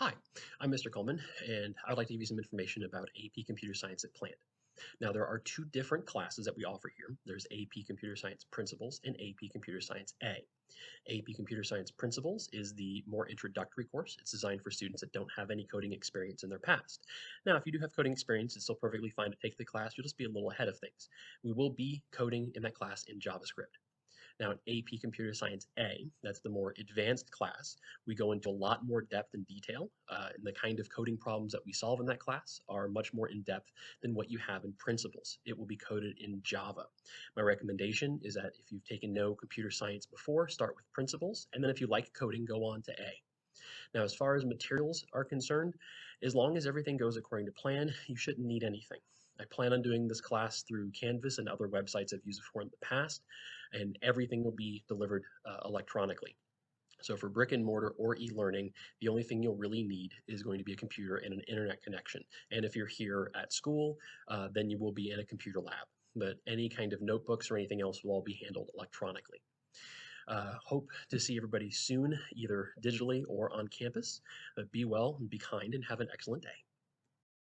Hi, I'm Mr. Coleman, and I'd like to give you some information about AP Computer Science at Plant. Now, there are two different classes that we offer here. There's AP Computer Science Principles and AP Computer Science A. AP Computer Science Principles is the more introductory course. It's designed for students that don't have any coding experience in their past. Now, if you do have coding experience, it's still perfectly fine to take the class. You'll just be a little ahead of things. We will be coding in that class in JavaScript. Now, in AP Computer Science A, that's the more advanced class, we go into a lot more depth and detail, and the kind of coding problems that we solve in that class are much more in depth than what you have in principles. It will be coded in Java. My recommendation is that if you've taken no computer science before, start with principles, and then if you like coding, go on to A. Now, as far as materials are concerned, as long as everything goes according to plan, you shouldn't need anything. I plan on doing this class through Canvas and other websites I've used before in the past, and everything will be delivered electronically. So for brick and mortar or e-learning, the only thing you'll really need is going to be a computer and an internet connection. And if you're here at school, then you will be in a computer lab. But any kind of notebooks or anything else will all be handled electronically. Hope to see everybody soon, either digitally or on campus. Be well and be kind and have an excellent day.